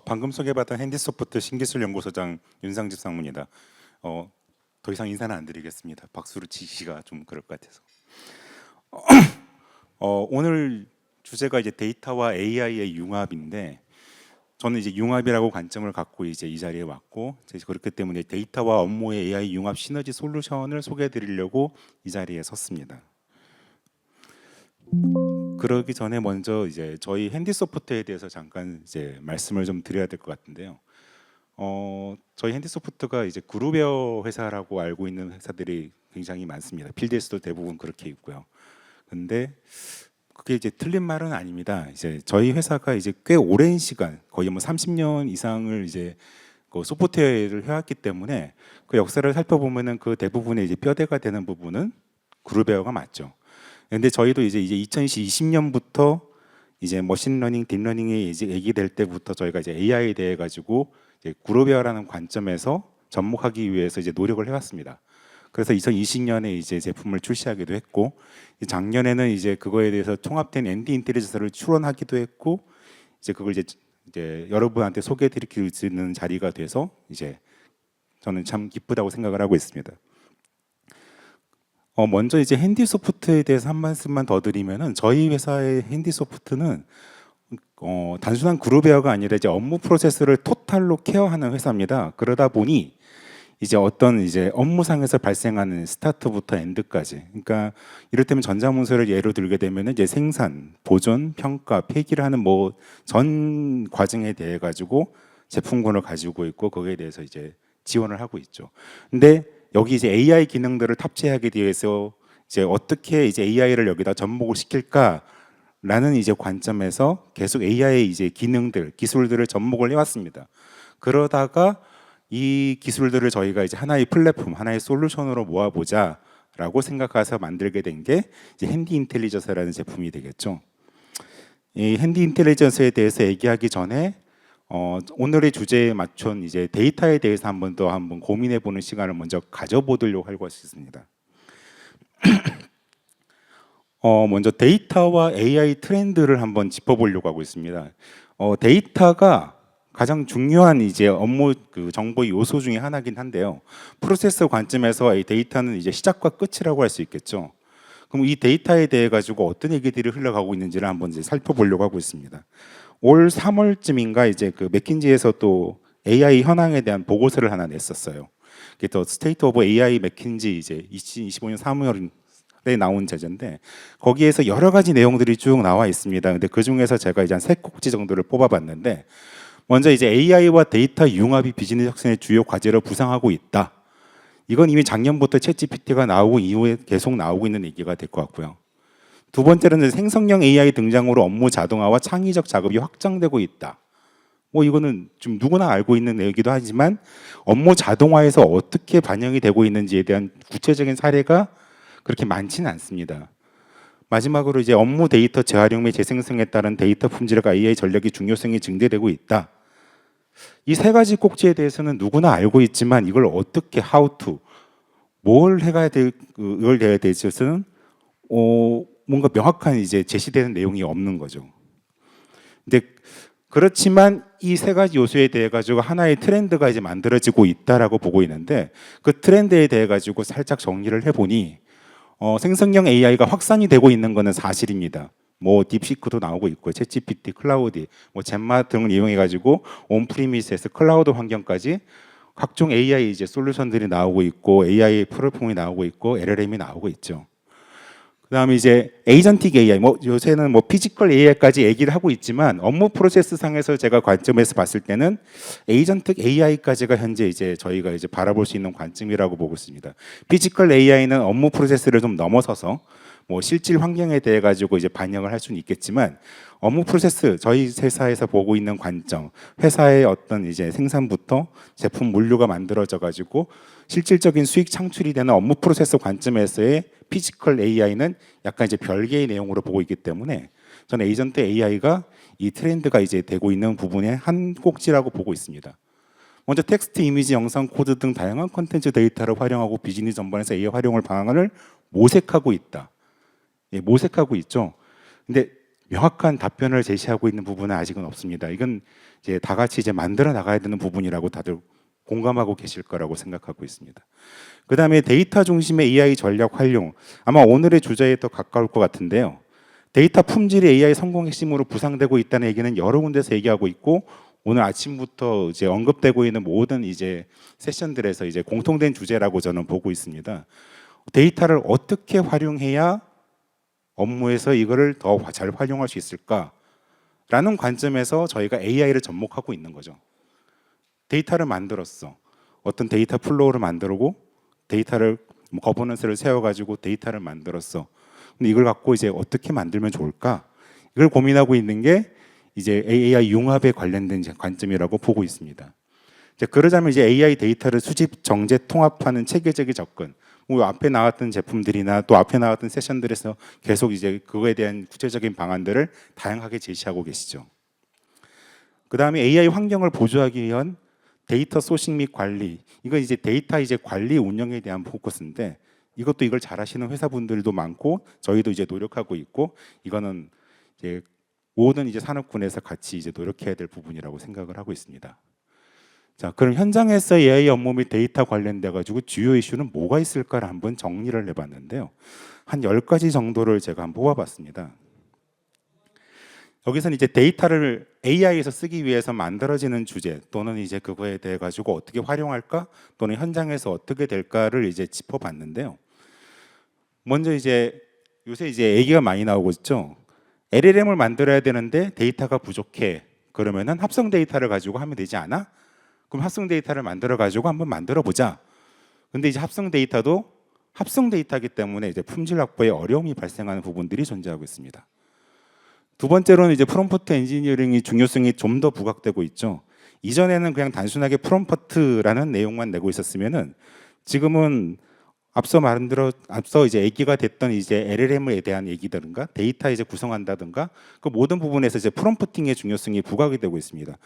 방금 소개받은 핸디소프트 신기술 연구소장 윤상집 상무입니다. 더 이상 인사는 안 드리겠습니다. 박수로 치기가 좀 그럴 것 같아서. 오늘 주제가 이제 데이터와 AI의 융합인데, 저는 이제 융합이라고 관점을 갖고 이제 이 자리에 왔고, 이제 그렇기 때문에 데이터와 업무의 AI 융합 시너지 솔루션을 소개해드리려고 이 자리에 섰습니다. 그러기 전에 먼저 이제 저희 핸디소프트에 대해서 잠깐 이제 말씀을 좀 드려야 될 것 같은데요. 저희 핸디소프트가 이제 그룹웨어 회사라고 알고 있는 회사들이 굉장히 많습니다. 필드에서도 대부분 그렇게 있고요. 근데 그게 이제 틀린 말은 아닙니다. 이제 저희 회사가 이제 꽤 오랜 시간, 거의 뭐 30년 이상을 이제 그 소프트웨어를 해왔기 때문에 그 역사를 살펴보면은 그 대부분의 이제 뼈대가 되는 부분은 그룹웨어가 맞죠. 근데 저희도 이제 2020년부터 이제 머신러닝, 딥러닝이 이제 얘기될 때부터 저희가 이제 AI에 대해 가지고 이제 그룹웨어라는 관점에서 접목하기 위해서 이제 노력을 해왔습니다. 그래서 2020년에 이제 제품을 출시하기도 했고, 작년에는 이제 그거에 대해서 통합된 엔디 인텔리전스를 출원하기도 했고, 이제 그걸 이제 여러분한테 소개해드릴 수 있는 자리가 돼서 이제 저는 참 기쁘다고 생각을 하고 있습니다. 먼저 이제 핸디소프트에 대해서 한 말씀만 더 드리면은, 저희 회사의 핸디소프트는 단순한 그룹웨어가 아니라 이제 업무 프로세스를 토탈로 케어하는 회사입니다. 그러다 보니 이제 어떤 이제 업무상에서 발생하는 스타트부터 엔드까지, 그러니까 이를테면 전자문서를 예로 들게 되면은 이제 생산, 보존, 평가, 폐기를 하는 뭐 전 과정에 대해 가지고 제품군을 가지고 있고, 거기에 대해서 이제 지원을 하고 있죠. 근데 여기 이제 AI 기능들을 탑재하기 위해서 이제 어떻게 이제 AI를 여기다 접목을 시킬까라는 이제 관점에서 계속 AI 이제 기능들, 기술들을 접목을 해왔습니다. 그러다가 이 기술들을 저희가 이제 하나의 플랫폼, 하나의 솔루션으로 모아보자라고 생각해서 만들게 된 게 이제 핸디 인텔리전스라는 제품이 되겠죠. 이 핸디 인텔리전스에 대해서 얘기하기 전에 오늘의 주제에 맞춘 이제 데이터에 대해서 한번 고민해보는 시간을 먼저 가져보도록 하고 있습니다. 먼저 데이터와 AI 트렌드를 한번 짚어보려고 하고 있습니다. 데이터가 가장 중요한 이제 업무 그 정보 요소 중에 하나긴 한데요. 프로세서 관점에서 이 데이터는 이제 시작과 끝이라고 할 수 있겠죠. 그럼 이 데이터에 대해 가지고 어떤 얘기들이 흘러가고 있는지를 한번 이제 살펴보려고 하고 있습니다. 올 3월쯤인가 이제 그 맥킨지에서 또 AI 현황에 대한 보고서를 하나 냈었어요. 그게 또 스테이트 오브 AI 맥킨지 이제 2025년 3월에 나온 제재인데, 거기에서 여러 가지 내용들이 쭉 나와 있습니다. 근데 그 중에서 제가 이제 한 3꼭지 정도를 뽑아봤는데, 먼저 이제 AI와 데이터 융합이 비즈니스 혁신의 주요 과제로 부상하고 있다. 이건 이미 작년부터 챗GPT가 나오고 이후에 계속 나오고 있는 얘기가 될 것 같고요. 두 번째로는 생성형 AI 등장으로 업무 자동화와 창의적 작업이 확장되고 있다. 뭐 이거는 좀 누구나 알고 있는 내용이기도 하지만 업무 자동화에서 어떻게 반영이 되고 있는지에 대한 구체적인 사례가 그렇게 많지는 않습니다. 마지막으로 이제 업무 데이터 재활용 및 재생성에 따른 데이터 품질과 AI 전략의 중요성이 증대되고 있다. 이 세 가지 꼭지에 대해서는 누구나 알고 있지만 이걸 어떻게 how to 뭘 해야 될 이걸 해야 될지는 뭔가 명확한 이제 제시되는 내용이 없는 거죠. 근데 그렇지만 이 세 가지 요소에 대해 가지고 하나의 트렌드가 이제 만들어지고 있다라고 보고 있는데, 그 트렌드에 대해 가지고 살짝 정리를 해보니 생성형 AI가 확산이 되고 있는 것은 사실입니다. 뭐 딥시크도 나오고 있고, 챗GPT, 클라우드, 뭐 젠마 등을 이용해 가지고 온프리미스에서 클라우드 환경까지 각종 AI 이제 솔루션들이 나오고 있고, AI 플랫폼이 나오고 있고, LLM이 나오고 있죠. 그다음에 이제 에이전틱 AI, 뭐 요새는 뭐 피지컬 AI까지 얘기를 하고 있지만 업무 프로세스 상에서 제가 관점에서 봤을 때는 에이전틱 AI까지가 현재 이제 저희가 이제 바라볼 수 있는 관점이라고 보고 있습니다. 피지컬 AI는 업무 프로세스를 좀 넘어서서 뭐 실질 환경에 대해 가지고 이제 반영을 할 수는 있겠지만, 업무 프로세스 저희 회사에서 보고 있는 관점, 회사의 어떤 이제 생산부터 제품 물류가 만들어져 가지고 실질적인 수익 창출이 되는 업무 프로세스 관점에서의 피지컬 AI는 약간 이제 별개의 내용으로 보고 있기 때문에 저는 에이전트 AI가 이 트렌드가 이제 되고 있는 부분의 한 꼭지라고 보고 있습니다. 먼저 텍스트, 이미지, 영상, 코드 등 다양한 콘텐츠 데이터를 활용하고 비즈니스 전반에서 AI 활용을 방안을 모색하고 있다. 예, 모색하고 있죠. 근데 명확한 답변을 제시하고 있는 부분은 아직은 없습니다. 이건 이제 다 같이 이제 만들어 나가야 되는 부분이라고 다들 공감하고 계실 거라고 생각하고 있습니다. 그 다음에 데이터 중심의 AI 전략 활용. 아마 오늘의 주제에 더 가까울 것 같은데요. 데이터 품질이 AI 성공 핵심으로 부상되고 있다는 얘기는 여러 군데서 얘기하고 있고, 오늘 아침부터 이제 언급되고 있는 모든 이제 세션들에서 이제 공통된 주제라고 저는 보고 있습니다. 데이터를 어떻게 활용해야 업무에서 이거를 더 잘 활용할 수 있을까라는 관점에서 저희가 AI를 접목하고 있는 거죠. 데이터를 만들었어. 어떤 데이터 플로우를 만들고 데이터를 거버넌스를 세워가지고 데이터를 만들었어. 근데 이걸 갖고 이제 어떻게 만들면 좋을까? 이걸 고민하고 있는 게 이제 AI 융합에 관련된 관점이라고 보고 있습니다. 이제 그러자면 이제 AI 데이터를 수집, 정제, 통합하는 체계적인 접근. 뭐 앞에 나왔던 제품들이나 또 앞에 나왔던 세션들에서 계속 이제 그거에 대한 구체적인 방안들을 다양하게 제시하고 계시죠. 그 다음에 AI 환경을 보조하기 위한 데이터 소싱 및 관리. 이건 이제 데이터 이제 관리 운영에 대한 포커스인데, 이것도 이걸 잘하시는 회사분들도 많고 저희도 이제 노력하고 있고, 이거는 이제 모든 이제 산업군에서 같이 이제 노력해야 될 부분이라고 생각을 하고 있습니다. 자, 그럼 현장에서 AI 업무 및 데이터 관련돼 가지고 주요 이슈는 뭐가 있을까를 한번 정리를 해봤는데요. 한 10가지 정도를 제가 한번 뽑아봤습니다. 여기서는 이제 데이터를 AI에서 쓰기 위해서 만들어지는 주제 또는 이제 그거에 대해 가지고 어떻게 활용할까 또는 현장에서 어떻게 될까를 이제 짚어봤는데요. 먼저 이제 요새 이제 얘기가 많이 나오고 있죠. LLM을 만들어야 되는데 데이터가 부족해. 그러면은 합성 데이터를 가지고 하면 되지 않아? 그럼 합성 데이터를 만들어 가지고 한번 만들어 보자. 근데 이제 합성 데이터도 합성 데이터이기 때문에 이제 품질 확보에 어려움이 발생하는 부분들이 존재하고 있습니다. 두 번째로는 이제 프롬프트 엔지니어링의 중요성이 좀 더 부각되고 있죠. 이전에는 그냥 단순하게 프롬프트라는 내용만 내고 있었으면은 지금은 앞서 이제 얘기가 됐던 이제 LLM에 대한 얘기들인가 데이터 이제 구성한다든가 그 모든 부분에서 이제 프롬프팅의 중요성이 부각이 되고 있습니다.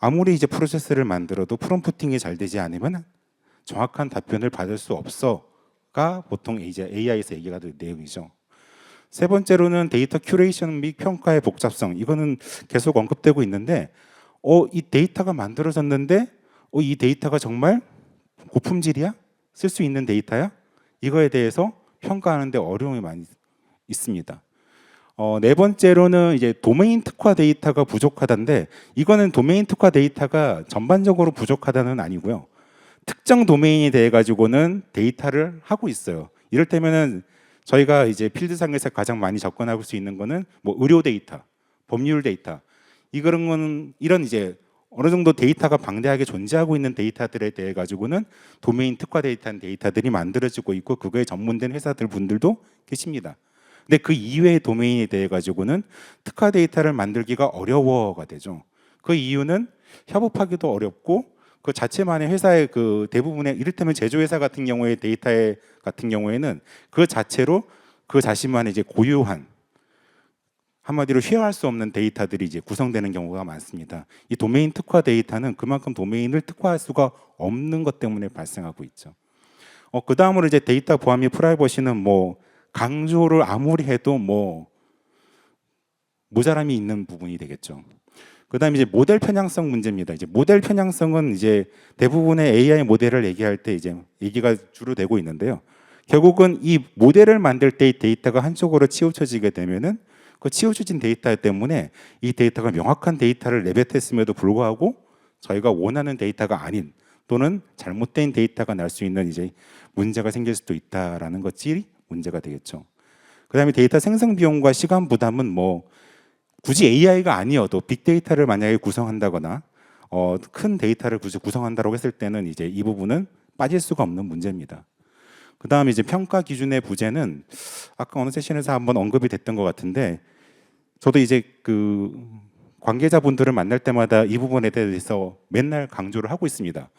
아무리 이제 프로세스를 만들어도 프롬프팅이 잘 되지 않으면 정확한 답변을 받을 수 없어가 보통 이제 AI에서 얘기가 된 내용이죠. 세 번째로는 데이터 큐레이션 및 평가의 복잡성. 이거는 계속 언급되고 있는데 이 데이터가 만들어졌는데 이 데이터가 정말 고품질이야? 쓸 수 있는 데이터야? 이거에 대해서 평가하는 데 어려움이 많이 있습니다. 네 번째로는 이제 도메인 특화 데이터가 부족하다인데 이거는 도메인 특화 데이터가 전반적으로 부족하다는 아니고요. 특정 도메인에 대해 가지고는 데이터를 하고 있어요. 이를테면은 저희가 이제 필드상에서 가장 많이 접근할 수 있는 거는 뭐 의료 데이터, 법률 데이터, 이런 이제 어느 정도 데이터가 방대하게 존재하고 있는 데이터들에 대해 가지고는 도메인 특화 데이터들이 만들어지고 있고 그거에 전문된 회사들 분들도 계십니다. 근데 그 이외의 도메인에 대해 가지고는 특화 데이터를 만들기가 어려워가 되죠. 그 이유는 협업하기도 어렵고 그 자체만의 회사의 그 대부분의 이를테면 제조회사 같은 경우에 같은 경우에는 그 자체로 그 자신만의 이제 고유한 한마디로 쉐어할 수 없는 데이터들이 이제 구성되는 경우가 많습니다. 이 도메인 특화 데이터는 그만큼 도메인을 특화할 수가 없는 것 때문에 발생하고 있죠. 그 다음으로 이제 데이터 보안 및 프라이버시는 뭐 강조를 아무리 해도 뭐 모자람이 있는 부분이 되겠죠. 그다음에 이제 모델 편향성 문제입니다. 이제 모델 편향성은 이제 대부분의 AI 모델을 얘기할 때 이제 얘기가 주로 되고 있는데요. 결국은 이 모델을 만들 때 이 데이터가 한쪽으로 치우쳐지게 되면은 그 치우쳐진 데이터 때문에 이 데이터가 명확한 데이터를 내뱉었음에도 불구하고 저희가 원하는 데이터가 아닌 또는 잘못된 데이터가 날 수 있는 이제 문제가 생길 수도 있다라는 것이 문제가 되겠죠. 그다음에 데이터 생성 비용과 시간 부담은 뭐 굳이 AI가 아니어도 빅데이터를 만약에 구성한다거나 큰 데이터를 굳이 구성한다고 했을 때는 이제 이 부분은 빠질 수가 없는 문제입니다. 그 다음에 이제 평가 기준의 부재는 아까 어느 세션에서 한번 언급이 됐던 것 같은데 저도 이제 그 관계자분들을 만날 때마다 이 부분에 대해서 맨날 강조를 하고 있습니다.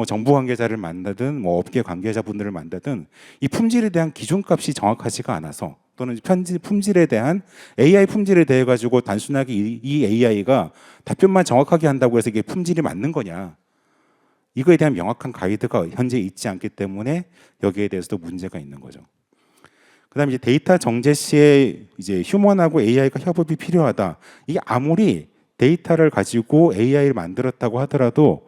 정부 관계자를 만나든 뭐 업계 관계자분들을 만나든 이 품질에 대한 기준값이 정확하지가 않아서 또는 품질에 대한 AI 품질에 대해 가지고 단순하게 이 AI가 답변만 정확하게 한다고 해서 이게 품질이 맞는 거냐 이거에 대한 명확한 가이드가 현재 있지 않기 때문에 여기에 대해서도 문제가 있는 거죠. 그다음에 이제 데이터 정제 시에 이제 휴먼하고 AI가 협업이 필요하다. 이게 아무리 데이터를 가지고 AI를 만들었다고 하더라도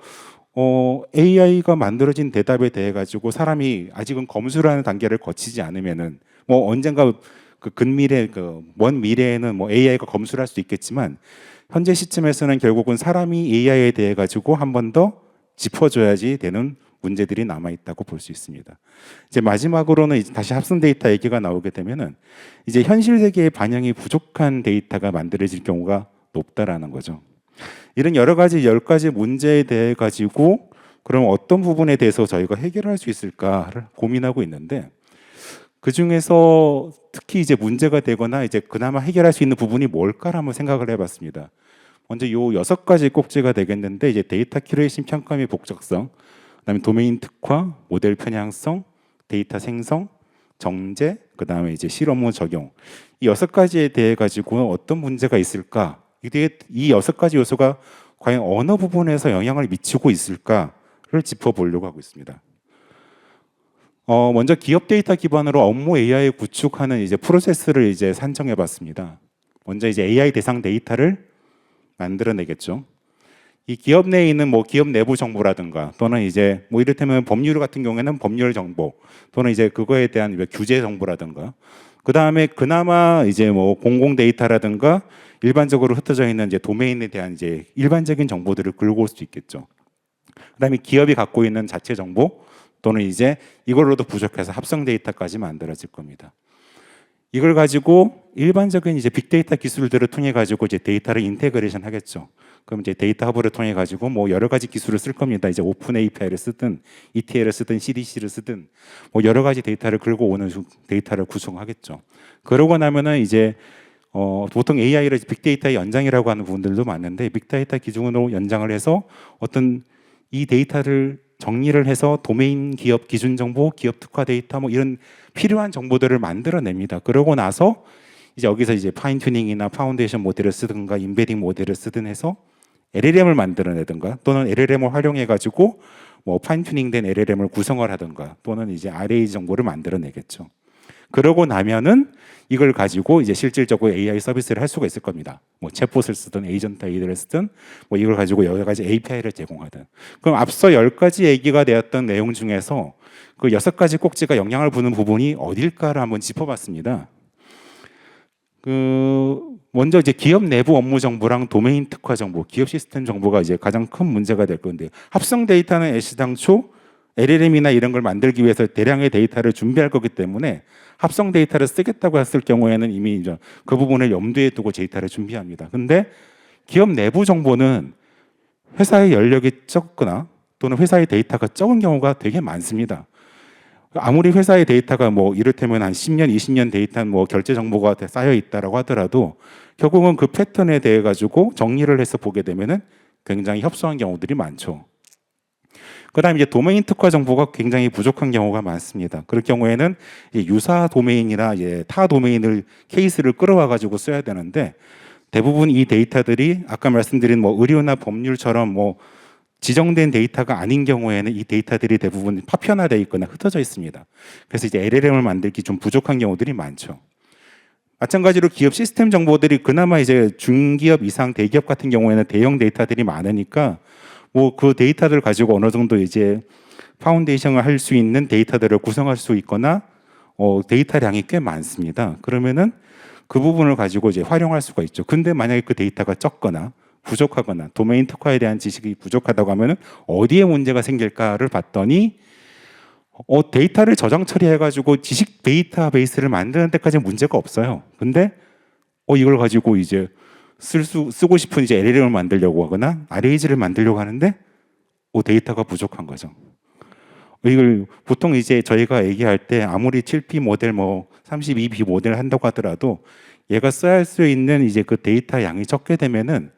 AI가 만들어진 대답에 대해 가지고 사람이 아직은 검수라는 단계를 거치지 않으면은 뭐 언젠가 그 근미래 그 먼 미래에는 뭐 AI가 검수를 할 수 있겠지만 현재 시점에서는 결국은 사람이 AI에 대해 가지고 한 번 더 짚어줘야지 되는 문제들이 남아 있다고 볼 수 있습니다. 이제 마지막으로는 이제 다시 합성 데이터 얘기가 나오게 되면은 이제 현실 세계의 반영이 부족한 데이터가 만들어질 경우가 높다라는 거죠. 이런 여러 가지 10가지 문제에 대해 가지고 그럼 어떤 부분에 대해서 저희가 해결할 수 있을까를 고민하고 있는데 그 중에서 특히 이제 문제가 되거나 이제 그나마 해결할 수 있는 부분이 뭘까를 한번 생각을 해봤습니다. 먼저 요 6가지 꼭지가 되겠는데 이제 데이터 큐레이션 평가 및 복잡성, 그다음에 도메인 특화, 모델 편향성, 데이터 생성, 정제, 그다음에 이제 실업무 적용. 이 6가지에 대해 가지고 어떤 문제가 있을까? 이 6가지 요소가 과연 어느 부분에서 영향을 미치고 있을까를 짚어보려고 하고 있습니다. 먼저 기업 데이터 기반으로 업무 AI 구축하는 이제 프로세스를 이제 산정해봤습니다. 먼저 이제 AI 대상 데이터를 만들어내겠죠. 이 기업 내에 있는 뭐 기업 내부 정보라든가 또는 이제 뭐 이를테면 법률 같은 경우에는 법률 정보 또는 이제 그거에 대한 규제 정보라든가 그 다음에 그나마 이제 뭐 공공 데이터라든가 일반적으로 흩어져 있는 이제 도메인에 대한 이제 일반적인 정보들을 끌고 올 수 있겠죠. 그 다음에 기업이 갖고 있는 자체 정보 또는 이제 이걸로도 부족해서 합성 데이터까지 만들어질 겁니다. 이걸 가지고 일반적인 이제 빅데이터 기술들을 통해 가지고 이제 데이터를 인테그레이션 하겠죠. 그럼 이제 데이터 허브를 통해 가지고 뭐 여러 가지 기술을 쓸 겁니다. 이제 오픈 API를 쓰든 ETL을 쓰든 CDC를 쓰든 뭐 여러 가지 데이터를 끌고 오는 데이터를 구성하겠죠. 그러고 나면은 이제 보통 AI를 빅데이터의 연장이라고 하는 부분들도 많은데 빅데이터 기준으로 연장을 해서 어떤 이 데이터를 정리를 해서 도메인 기업 기준 정보, 기업 특화 데이터 뭐 이런 필요한 정보들을 만들어냅니다. 그러고 나서 이제 여기서 이제 파인 튜닝이나 파운데이션 모델을 쓰든가 임베딩 모델을 쓰든 해서 LLM을 만들어내든가 또는 LLM을 활용해 가지고 뭐 파인 튜닝된 LLM을 구성을 하든가 또는 이제 RAG 정보를 만들어내겠죠. 그러고 나면은 이걸 가지고 이제 실질적으로 AI 서비스를 할 수가 있을 겁니다. 뭐 챗봇을 쓰든 에이전트 AI를 쓰든 뭐 이걸 가지고 여러 가지 API를 제공하든. 그럼 앞서 10가지 얘기가 되었던 내용 중에서 그 6가지 꼭지가 영향을 주는 부분이 어딜까를 한번 짚어봤습니다. 먼저 이제 기업 내부 업무 정보랑 도메인 특화 정보, 기업 시스템 정보가 이제 가장 큰 문제가 될 건데 합성 데이터는 애시당초 LLM이나 이런 걸 만들기 위해서 대량의 데이터를 준비할 거기 때문에 합성 데이터를 쓰겠다고 했을 경우에는 이미 이제 그 부분을 염두에 두고 데이터를 준비합니다. 근데 기업 내부 정보는 회사의 연력이 적거나 또는 회사의 데이터가 적은 경우가 되게 많습니다. 아무리 회사의 데이터가 뭐 이를테면 한 10년, 20년 데이터 뭐 결제 정보가 쌓여 있다라고 하더라도 결국은 그 패턴에 대해 가지고 정리를 해서 보게 되면은 굉장히 협소한 경우들이 많죠. 그다음에 이제 도메인 특화 정보가 굉장히 부족한 경우가 많습니다. 그럴 경우에는 유사 도메인이나 타 도메인을 케이스를 끌어와 가지고 써야 되는데 대부분 이 데이터들이 아까 말씀드린 뭐 의료나 법률처럼 뭐 지정된 데이터가 아닌 경우에는 이 데이터들이 대부분 파편화되어 있거나 흩어져 있습니다. 그래서 이제 LLM을 만들기 좀 부족한 경우들이 많죠. 마찬가지로 기업 시스템 정보들이 그나마 이제 중기업 이상 대기업 같은 경우에는 대형 데이터들이 많으니까 뭐 그 데이터를 가지고 어느 정도 이제 파운데이션을 할 수 있는 데이터들을 구성할 수 있거나 데이터량이 꽤 많습니다. 그러면은 그 부분을 가지고 이제 활용할 수가 있죠. 근데 만약에 그 데이터가 적거나 부족하거나 도메인 특화에 대한 지식이 부족하다고 하면은 어디에 문제가 생길까를 봤더니 데이터를 저장 처리해 가지고 지식 데이터베이스를 만드는 데까지는 문제가 없어요. 근데 이걸 가지고 이제 쓰고 싶은 이제 LLM을 만들려고 하거나 RAG를 만들려고 하는데 데이터가 부족한 거죠. 이걸 보통 이제 저희가 얘기할 때 아무리 7P 모델 뭐 32B 모델 한다고 하더라도 얘가 써야 할 수 있는 이제 그 데이터 양이 적게 되면은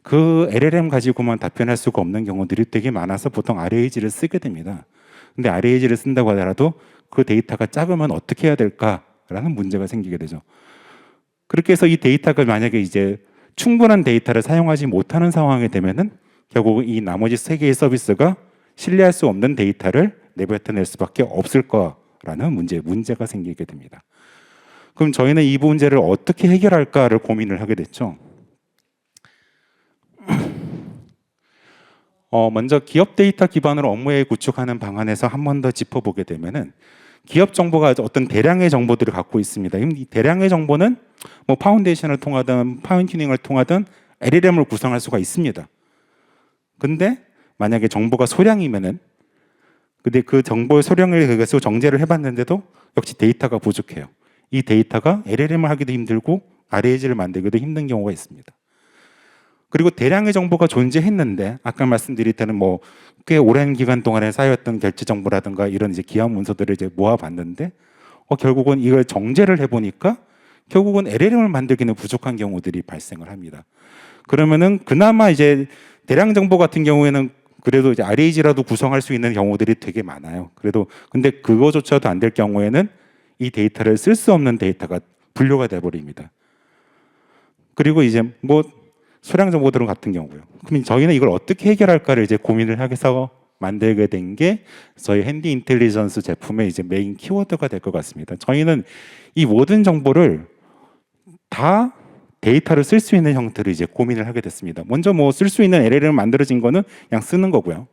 그 LLM 가지고만 답변할 수가 없는 경우들이 되게 많아서 보통 RAG를 쓰게 됩니다. 근데 RAG를 쓴다고 하더라도 그 데이터가 작으면 어떻게 해야 될까라는 문제가 생기게 되죠. 그렇게 해서 이 데이터가 만약에 이제 충분한 데이터를 사용하지 못하는 상황이 되면은 결국 이 나머지 3개의 서비스가 신뢰할 수 없는 데이터를 내뱉어낼 수밖에 없을 거라는 문제가 생기게 됩니다. 그럼 저희는 이 문제를 어떻게 해결할까를 고민을 하게 됐죠. 먼저 기업 데이터 기반으로 업무에 구축하는 방안에서 한 번 더 짚어보게 되면은 기업 정보가 어떤 대량의 정보들을 갖고 있습니다. 이 대량의 정보는 뭐 파운데이션을 통하든 파인튜닝을 통하든 LLM을 구성할 수가 있습니다. 근데 만약에 정보가 소량이면은 근데 그 정보의 소량을 그래서 정제를 해봤는데도 역시 데이터가 부족해요. 이 데이터가 LLM을 하기도 힘들고 RAG를 만들기도 힘든 경우가 있습니다. 그리고 대량의 정보가 존재했는데 아까 말씀드릴 때는 뭐 꽤 오랜 기간 동안에 쌓였던 결제 정보라든가 이런 이제 기업 문서들을 이제 모아봤는데 결국은 이걸 정제를 해보니까 결국은 LLM을 만들기는 부족한 경우들이 발생을 합니다. 그러면은 그나마 이제 대량 정보 같은 경우에는 그래도 이제 RAG라도 구성할 수 있는 경우들이 되게 많아요. 그래도 근데 그거조차도 안 될 경우에는 이 데이터를 쓸 수 없는 데이터가 분류가 돼 버립니다. 그리고 이제 뭐 소량 정보들은 같은 경우고요. 그럼 저희는 이걸 어떻게 해결할까를 이제 고민을 하게서 만들게 된 게 저희 핸디 인텔리전스 제품의 이제 메인 키워드가 될 것 같습니다. 저희는 이 모든 정보를 다 데이터를 쓸 수 있는 형태로 이제 고민을 하게 됐습니다. 먼저 뭐 쓸 수 있는 LLM 만들어진 거는 그냥 쓰는 거고요.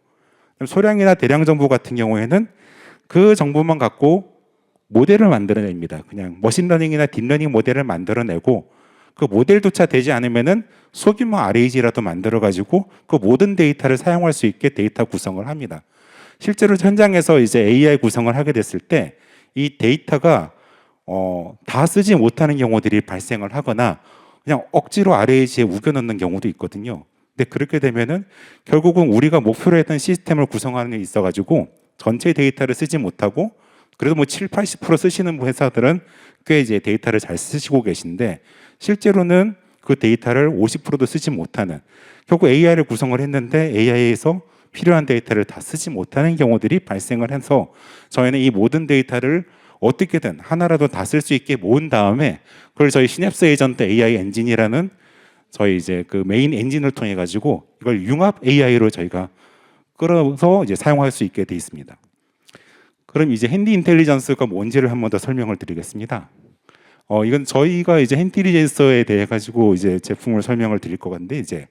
소량이나 대량 정보 같은 경우에는 그 정보만 갖고 모델을 만들어냅니다. 그냥 머신러닝이나 딥러닝 모델을 만들어내고 그 모델조차 되지 않으면은 소규모 RAG라도 만들어가지고 그 모든 데이터를 사용할 수 있게 데이터 구성을 합니다. 실제로 현장에서 이제 AI 구성을 하게 됐을 때 이 데이터가 다 쓰지 못하는 경우들이 발생을 하거나 그냥 억지로 RAG에 우겨넣는 경우도 있거든요. 근데 그렇게 되면은 결국은 우리가 목표로 했던 시스템을 구성하는 데 있어가지고 전체 데이터를 쓰지 못하고 그래도 뭐 7, 80% 쓰시는 회사들은 꽤 이제 데이터를 잘 쓰시고 계신데 실제로는 그 데이터를 50%도 쓰지 못하는 결국 AI를 구성을 했는데 AI에서 필요한 데이터를 다 쓰지 못하는 경우들이 발생을 해서 저희는 이 모든 데이터를 어떻게든 하나라도 다 쓸 수 있게 모은 다음에 그걸 저희 시냅스 에이전트 AI 엔진이라는 저희 이제 그 메인 엔진을 통해 가지고 이걸 융합 AI로 저희가 끌어서 이제 사용할 수 있게 돼 있습니다. 그럼 이제 핸디 인텔리전스가 뭔지를 한 번 더 설명을 드리겠습니다. 이건 저희가 이제 핸디 인텔리전스에 대해 가지고 이제 제품을 설명을 드릴 것 같은데 이제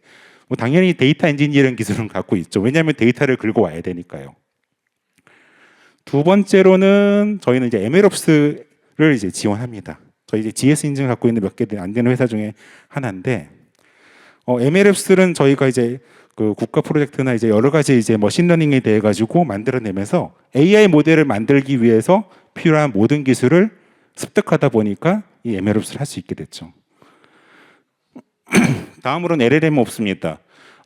뭐 당연히 데이터 엔지니어링 기술은 갖고 있죠. 왜냐하면 데이터를 긁어 와야 되니까요. 두 번째로는 저희는 이제 MLOps를 이제 지원합니다. 저희 이제 GS 인증을 갖고 있는 몇 개 안 되는 회사 중에 하나인데 MLOps는 저희가 이제 그 국가 프로젝트나 이제 여러 가지 이제 머신러닝에 대해 가지고 만들어내면서 AI 모델을 만들기 위해서 필요한 모든 기술을 습득하다 보니까 이 MLOps를 할 수 있게 됐죠. 다음으로는 LLM 없습니다.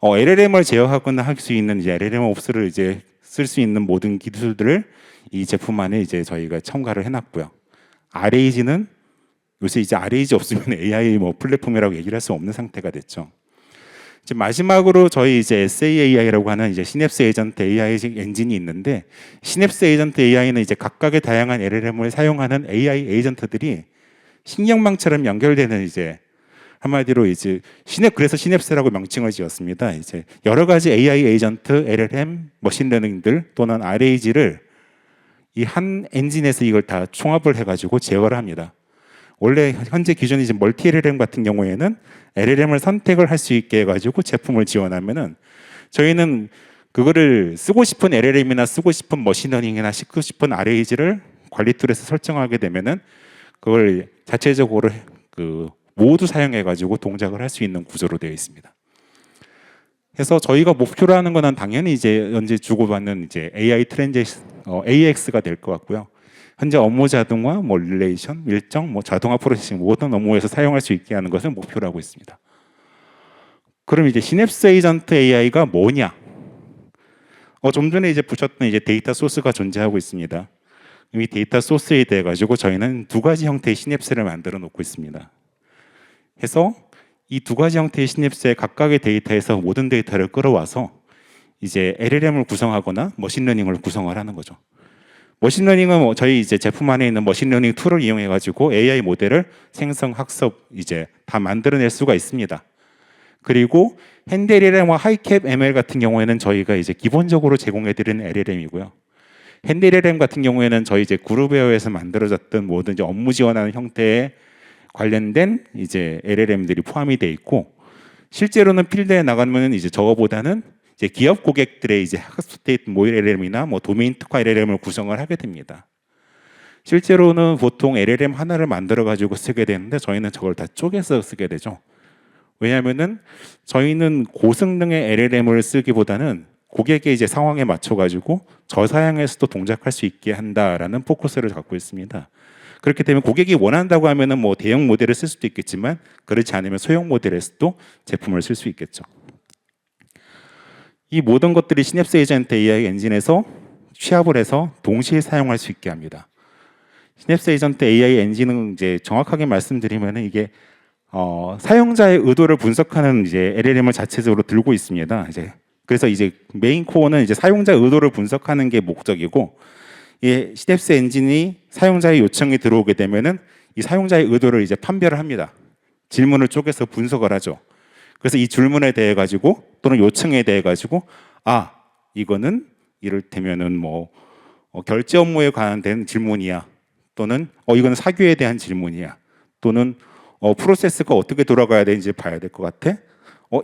LLM을 제어하거나 할 수 있는 이제 LLM ops를 이제 쓸 수 있는 모든 기술들을 이 제품 안에 이제 저희가 첨가를 해놨고요. RAG는 요새 이제 RAG 없으면 AI 뭐 플랫폼이라고 얘기를 할 수 없는 상태가 됐죠. 이제 마지막으로 저희 이제 SAAI라고 하는 이제 시냅스 에이전트 AI 엔진이 있는데 시냅스 에이전트 AI는 이제 각각의 다양한 LLM을 사용하는 AI 에이전트들이 신경망처럼 연결되는 이제 한마디로 이제 그래서 시냅스라고 명칭을 지었습니다. 이제 여러 가지 AI 에이전트, LLM, 머신러닝들 또는 RAG를 이 한 엔진에서 이걸 다 총합을 해가지고 제어를 합니다. 원래 현재 기존 이제 멀티 LLM 같은 경우에는 LLM을 선택을 할 수 있게 해가지고 제품을 지원하면은 저희는 그거를 쓰고 싶은 LLM이나 쓰고 싶은 머신러닝이나 쓰고 싶은 RAG를 관리 툴에서 설정하게 되면은 그걸 자체적으로 그 모두 사용해가지고 동작을 할 수 있는 구조로 되어 있습니다. 그래서 저희가 목표로 하는 거는 당연히 이제 현재 주고받는 이제 AI AX가 될 것 같고요. 현재 업무 자동화, 뭐 릴레이션, 일정, 뭐 자동화 프로세싱 모든 업무에서 사용할 수 있게 하는 것을 목표로 하고 있습니다. 그럼 이제 시냅스 에이전트 AI가 뭐냐? 좀 전에 이제 보셨던 이제 데이터 소스가 존재하고 있습니다. 이 데이터 소스에 대해 가지고 저희는 두 가지 형태의 시냅스를 만들어 놓고 있습니다. 해서 이 두 가지 형태의 시냅스의 각각의 데이터에서 모든 데이터를 끌어와서 이제 LLM을 구성하거나 머신러닝을 구성을 하는 거죠. 머신러닝은 뭐 저희 이제 제품 안에 있는 머신러닝 툴을 이용해 가지고 AI 모델을 생성, 학습 이제 다 만들어낼 수가 있습니다. 그리고 핸드 LLM과 하이캡 ML 같은 경우에는 저희가 이제 기본적으로 제공해 드리는 LLM이고요. 핸디 LLM 같은 경우에는 저희 이제 그룹웨어에서 만들어졌던 모든 이제 업무 지원하는 형태에 관련된 이제 LLM들이 포함이 돼 있고, 실제로는 필드에 나가면 이제 저거보다는 이제 기업 고객들의 이제 학습 데이터 모의 LLM이나 뭐 도메인 특화 LLM을 구성을 하게 됩니다. 실제로는 보통 LLM 하나를 만들어 가지고 쓰게 되는데 저희는 저걸 다 쪼개서 쓰게 되죠. 왜냐하면은 저희는 고성능의 LLM을 쓰기보다는 고객의 이제 상황에 맞춰 가지고 저사양에서도 동작할 수 있게 한다라는 포커스를 갖고 있습니다. 그렇기 때문에 고객이 원한다고 하면은 뭐 대형 모델을 쓸 수도 있겠지만, 그렇지 않으면 소형 모델에서도 제품을 쓸 수 있겠죠. 이 모든 것들이 시냅스 에이전트 AI 엔진에서 취합을 해서 동시에 사용할 수 있게 합니다. 시냅스 에이전트 AI 엔진은 이제 정확하게 말씀드리면은 이게 사용자의 의도를 분석하는 이제 LLM을 자체적으로 들고 있습니다. 그래서 이제 메인 코어는 이제 사용자 의도를 분석하는 게 목적이고, 이 시냅스 엔진이 사용자의 요청이 들어오게 되면은 이 사용자의 의도를 이제 판별을 합니다. 질문을 쪼개서 분석을 하죠. 그래서 이 질문에 대해 가지고 또는 요청에 대해 가지고 이거는 이를테면은 뭐 결제 업무에 관한 질문이야, 또는 이거는 사규에 대한 질문이야, 또는 프로세스가 어떻게 돌아가야 되는지 봐야 될 것 같아.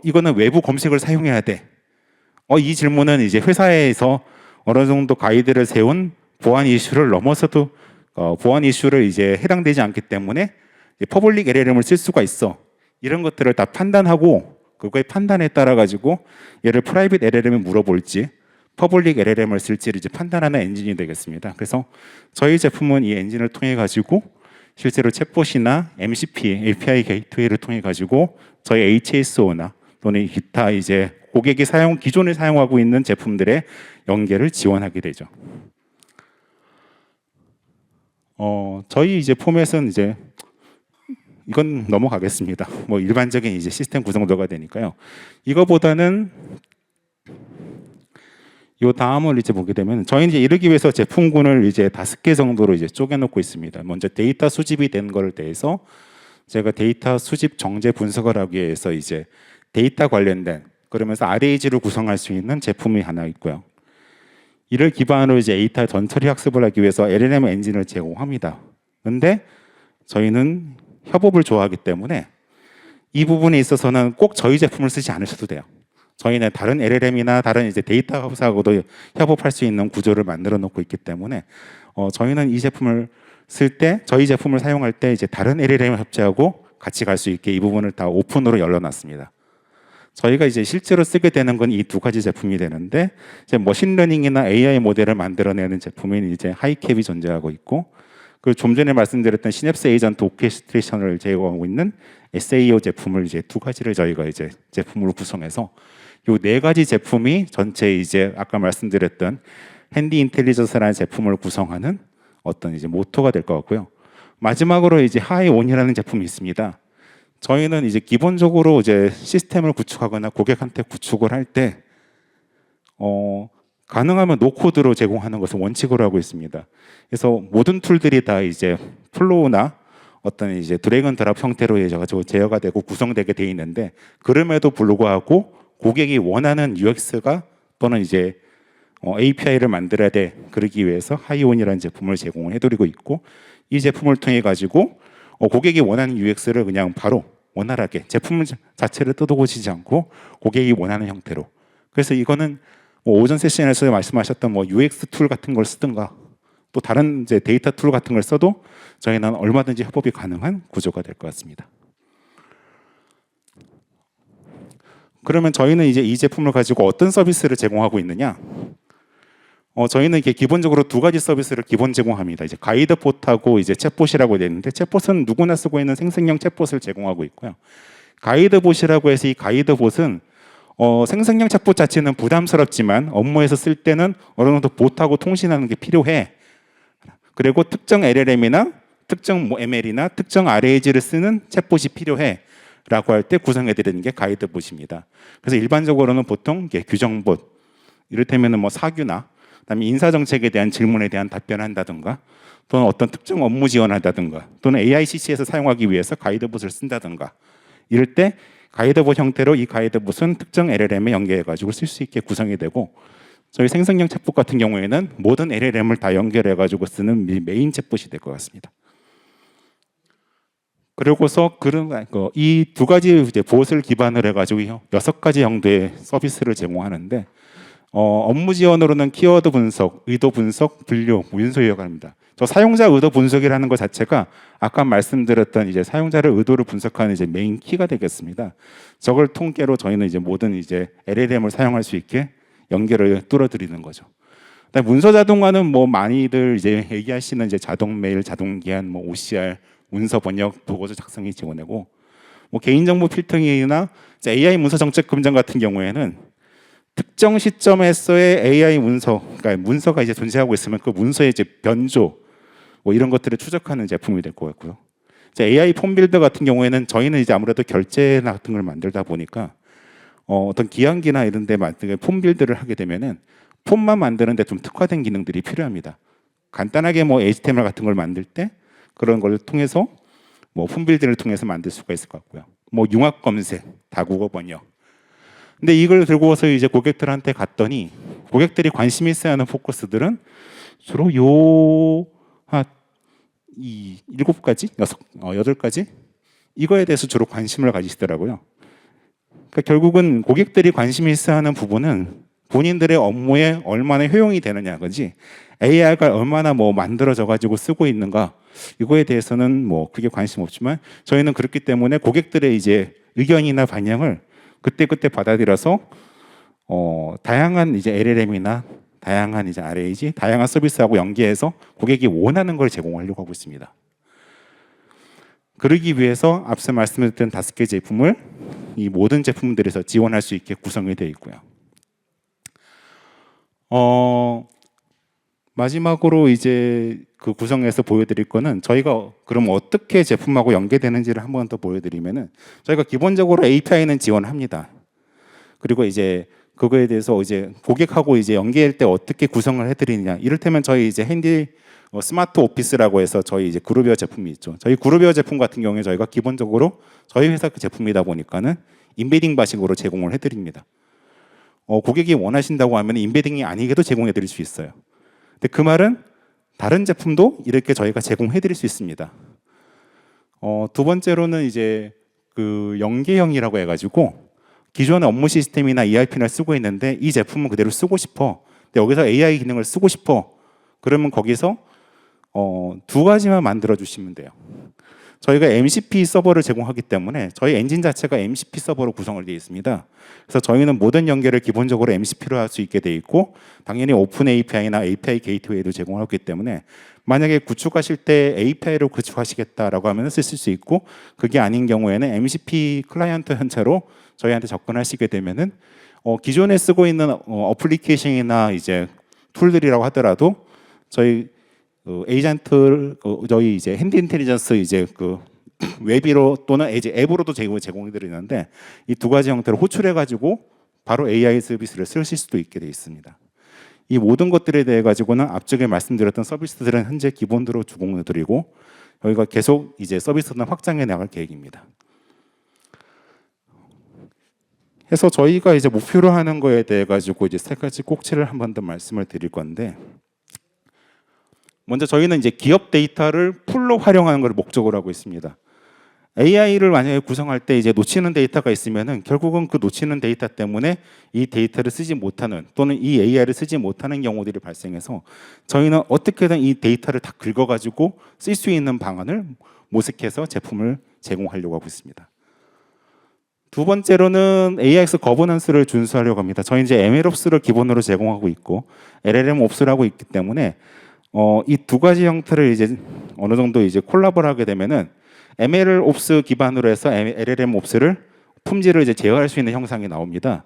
이거는 외부 검색을 사용해야 돼. 이 질문은 이제 회사에서 어느 정도 가이드를 세운 보안 이슈를 넘어서도 보안 이슈를 이제 해당되지 않기 때문에 퍼블릭 LLM을 쓸 수가 있어. 이런 것들을 다 판단하고 그거의 판단에 따라 가지고 얘를 프라이빗 LLM에 물어볼지 퍼블릭 LLM을 쓸지를 이제 판단하는 엔진이 되겠습니다. 그래서 저희 제품은 이 엔진을 통해 가지고 실제로 챗봇이나 MCP, API 게이트웨이를 통해 가지고 저희 HSO나 또는 기타 이제 고객이 기존에 사용하고 있는 제품들의 연계를 지원하게 되죠. 저희 이제 포맷은 이제 이건 넘어가겠습니다. 뭐 일반적인 이제 시스템 구성도가 되니까요. 이거보다는 요 다음을 이제 보게 되면 저희는 이제 이르기 위해서 제품군을 이제 5개 정도로 이제 쪼개놓고 있습니다. 먼저 데이터 수집이 된 거를 대해서 제가 데이터 수집 정제 분석을 하기 위해서 이제 데이터 관련된, 그러면서 RAG를 구성할 수 있는 제품이 하나 있고요. 이를 기반으로 이제 데이터 전처리 학습을 하기 위해서 LLM 엔진을 제공합니다. 근데 저희는 협업을 좋아하기 때문에 이 부분에 있어서는 꼭 저희 제품을 쓰지 않으셔도 돼요. 저희는 다른 LLM이나 다른 이제 데이터 회사하고도 협업할 수 있는 구조를 만들어 놓고 있기 때문에 저희는 이 제품을 쓸 때, 저희 제품을 사용할 때 이제 다른 LLM을 합체하고 같이 갈 수 있게 이 부분을 다 오픈으로 열어놨습니다. 저희가 이제 실제로 쓰게 되는 건 이 2가지 제품이 되는데, 이제 머신러닝이나 AI 모델을 만들어내는 제품인 이제 하이캡이 존재하고 있고, 그 좀 전에 말씀드렸던 시냅스 에이전트 오케스트레이션을 제공하고 있는 SAO 제품을 이제 2가지를 저희가 이제 제품으로 구성해서 요 4가지 제품이 전체 이제 아까 말씀드렸던 핸디 인텔리전스라는 제품을 구성하는 어떤 이제 모토가 될 것 같고요. 마지막으로 이제 하이온이라는 제품이 있습니다. 저희는 이제 기본적으로 이제 시스템을 구축하거나 고객한테 구축을 할 때 가능하면 노코드로 제공하는 것을 원칙으로 하고 있습니다. 그래서 모든 툴들이 다 이제 플로우나 어떤 이제 드래그 앤 드랍 형태로 해가지고 제어가 되고 구성되게 돼 있는데, 그럼에도 불구하고 고객이 원하는 UX가 또는 이제 API를 만들어야 돼. 그러기 위해서 하이온이라는 제품을 제공을 해드리고 있고, 이 제품을 통해 가지고 고객이 원하는 UX를 그냥 바로 원활하게 제품 자체를 뜯어고치지 않고 고객이 원하는 형태로. 그래서 이거는 뭐 오전 세션에서 말씀하셨던 뭐 UX 툴 같은 걸 쓰든가 또 다른 이제 데이터 툴 같은 걸 써도 저희는 얼마든지 협업이 가능한 구조가 될 것 같습니다. 그러면 저희는 이제 이 제품을 가지고 어떤 서비스를 제공하고 있느냐? 저희는 이게 기본적으로 2가지 서비스를 기본 제공합니다. 이제 가이드봇하고 이제 챗봇이라고 되어 있는데, 챗봇은 누구나 쓰고 있는 생성형 챗봇을 제공하고 있고요. 가이드봇이라고 해서 이 가이드봇은 생성형 챗봇 자체는 부담스럽지만 업무에서 쓸 때는 어느 정도 봇하고 통신하는 게 필요해. 그리고 특정 LLM이나 특정 ML이나 특정 RAG를 쓰는 챗봇이 필요해 라고 할 때 구성해 드리는 게 가이드봇입니다. 그래서 일반적으로는 보통 규정봇, 이를테면 뭐 사규나 그다음에 인사정책에 대한 질문에 대한 답변한다든가, 또는 어떤 특정 업무 지원한다든가, 또는 AICC에서 사용하기 위해서 가이드봇을 쓴다든가, 이럴 때 가이드봇 형태로 이 가이드봇은 특정 LLM에 연계해 가지고 쓸 수 있게 구성이 되고, 저희 생성형 챗봇 같은 경우에는 모든 LLM을 다 연결해가지고 쓰는 메인 챗봇이 될 것 같습니다. 그리고서 이 두 가지 이제 보엇을 기반으로 해가지고 6가지 정도의 서비스를 제공하는데 업무 지원으로는 키워드 분석, 의도 분석, 분류, 문서 요약합니다. 저 사용자 의도 분석이라는 것 자체가 아까 말씀드렸던 이제 사용자를 의도를 분석하는 이제 메인 키가 되겠습니다. 저걸 통계로 저희는 이제 모든 이제 LLM을 사용할 수 있게 연결을 뚫어드리는 거죠. 문서 자동화는 뭐 많이들 이제 얘기하시는 이제 자동 메일, 자동 기한, 뭐 OCR, 문서 번역, 보고서 작성이 지원되고, 뭐 개인정보 필터링이나 AI 문서 정책 금전 같은 경우에는 특정 시점에서의 AI 문서, 그러니까 문서가 이제 존재하고 있으면 그 문서의 이제 변조, 뭐 이런 것들을 추적하는 제품이 될 것 같고요. AI 폼 빌더 같은 경우에는 저희는 이제 아무래도 결제 같은 걸 만들다 보니까 어떤 기한기나 이런 데 폼 빌드를 하게 되면은 폼만 만드는데 좀 특화된 기능들이 필요합니다. 간단하게 뭐 HTML 같은 걸 만들 때 그런 걸 통해서 뭐 폼 빌드를 통해서 만들 수가 있을 것 같고요. 뭐 융합 검색, 다국어 번역. 근데 이걸 들고서 이제 고객들한테 갔더니 고객들이 관심 있어하는 포커스들은 주로 이 7가지, 8가지 이거에 대해서 주로 관심을 가지시더라고요. 그러니까 결국은 고객들이 관심이 있어하는 부분은 본인들의 업무에 얼마나 효용이 되느냐 그지 AI가 얼마나 뭐 만들어져 가지고 쓰고 있는가 이거에 대해서는 뭐 크게 관심 없지만 저희는 그렇기 때문에 고객들의 이제 의견이나 반영을 그때그때 받아들여서 다양한 이제 LLM이나 다양한 이제 RAG, 다양한 서비스하고 연계해서 고객이 원하는 걸 제공하려고 하고 있습니다. 그러기 위해서 앞서 말씀드렸던 5개 제품을 이 모든 제품들에서 지원할 수 있게 구성이 되어 있고요. 마지막으로 이제 그 구성에서 보여드릴 거는 저희가 그럼 어떻게 제품하고 연계되는지를 한 번 더 보여드리면은 저희가 기본적으로 API는 지원합니다. 그리고 이제 그거에 대해서 이제 고객하고 이제 연계할 때 어떻게 구성을 해드리느냐. 이를테면 저희 이제 핸디 스마트 오피스라고 해서 저희 이제 그룹웨어 제품이 있죠. 저희 그룹웨어 제품 같은 경우에 저희가 기본적으로 저희 회사 제품이다 보니까는 인베딩 방식으로 제공을 해드립니다. 고객이 원하신다고 하면 인베딩이 아니게도 제공해드릴 수 있어요. 근데 그 말은 다른 제품도 이렇게 저희가 제공해드릴 수 있습니다. 두 번째로는 이제 그 연계형이라고 해가지고 기존의 업무 시스템이나 ERP를 쓰고 있는데 이 제품은 그대로 쓰고 싶어. 근데 여기서 AI 기능을 쓰고 싶어. 그러면 거기서 2가지만 만들어 주시면 돼요. 저희가 MCP 서버를 제공하기 때문에 저희 엔진 자체가 MCP 서버로 구성을 되어 있습니다. 그래서 저희는 모든 연결을 기본적으로 MCP로 할 수 있게 되어 있고 당연히 오픈 API나 API 게이트웨이도 제공하기 때문에 만약에 구축하실 때 API로 구축하시겠다라고 하면 쓰실 수 있고 그게 아닌 경우에는 MCP 클라이언트 형태로 저희한테 접근하시게 되면은 기존에 쓰고 있는 어플리케이션이나 이제 툴들이라고 하더라도 저희 에이전트 저희 이제 핸드 인텔리전스 이제 그 웹으로 또는 이제 앱으로도 제공해 드리는데 이 2가지 형태로 호출해 가지고 바로 AI 서비스를 쓰실 수도 있게 되어 있습니다. 이 모든 것들에 대해 가지고는 앞쪽에 말씀드렸던 서비스들은 현재 기본으로 제공해 드리고 여기가 계속 이제 서비스는 확장해 나갈 계획입니다. 해서 저희가 이제 목표로 하는 거에 대해 가지고 이제 3가지 꼭지를 한 번 더 말씀을 드릴 건데 먼저 저희는 이제 기업 데이터를 풀로 활용하는 걸 목적으로 하고 있습니다. AI를 만약에 구성할 때 이제 놓치는 데이터가 있으면은 결국은 그 놓치는 데이터 때문에 이 데이터를 쓰지 못하는 또는 이 AI를 쓰지 못하는 경우들이 발생해서 저희는 어떻게든 이 데이터를 다 긁어가지고 쓸 수 있는 방안을 모색해서 제품을 제공하려고 하고 있습니다. 두 번째로는 AIX 거버넌스를 준수하려고 합니다. 저희 이제 MLOps를 기본으로 제공하고 있고 LLMOps라고 있기 때문에 이 2가지 형태를 이제 어느 정도 이제 콜라보를 하게 되면은 MLOps 기반으로 해서 LLMOps를 품질을 이제 제어할 수 있는 형상이 나옵니다.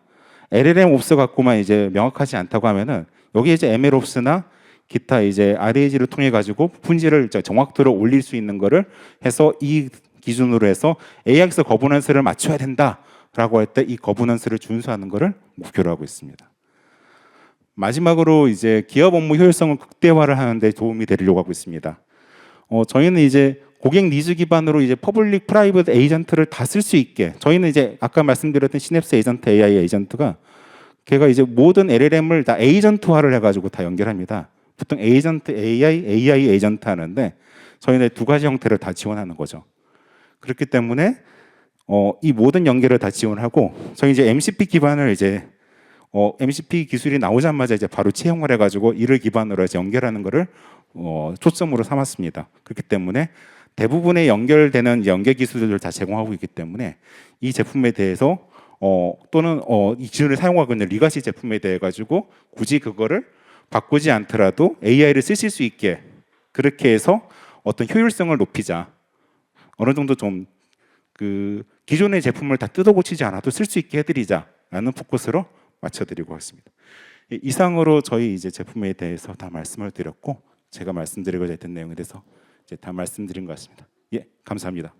LLMOps 갖고만 이제 명확하지 않다고 하면은 여기 이제 MLOps나 기타 이제 RAG를 통해 가지고 품질을 정확도로 올릴 수 있는 거를 해서 이 기준으로 해서 AIX 거버넌스를 맞춰야 된다라고 할 때 이 거버넌스를 준수하는 거를 목표로 하고 있습니다. 마지막으로 이제 기업 업무 효율성을 극대화를 하는데 도움이 되려고 하고 있습니다. 저희는 이제 고객 니즈 기반으로 이제 퍼블릭 프라이빗 에이전트를 다 쓸 수 있게 저희는 이제 아까 말씀드렸던 시냅스 에이전트 AI 에이전트가 걔가 이제 모든 LLM을 다 에이전트화를 해가지고 다 연결합니다. 보통 에이전트 AI 에이전트 하는데 저희는 두 가지 형태를 다 지원하는 거죠. 그렇기 때문에 이 모든 연결을 다 지원하고 저희 이제 MCP 기반을 이제 MCP 기술이 나오자마자 이제 바로 채용을 해가지고 이를 기반으로 해서 연결하는 거를 초점으로 삼았습니다. 그렇기 때문에 대부분의 연결되는 연결 기술들을 다 제공하고 있기 때문에 이 제품에 대해서 또는 이 기술을 사용하고 있는 리가시 제품에 대해 가지고 굳이 그거를 바꾸지 않더라도 AI를 쓰실 수 있게 그렇게 해서 어떤 효율성을 높이자. 어느 정도 좀 그 기존의 제품을 다 뜯어 고치지 않아도 쓸 수 있게 해드리자라는 포커스로 맞춰드리고 있습니다. 이상으로 저희 이제 제품에 대해서 다 말씀을 드렸고 제가 말씀드리고자 했던 내용에 대해서 이제 다 말씀드린 것 같습니다. 예, 감사합니다.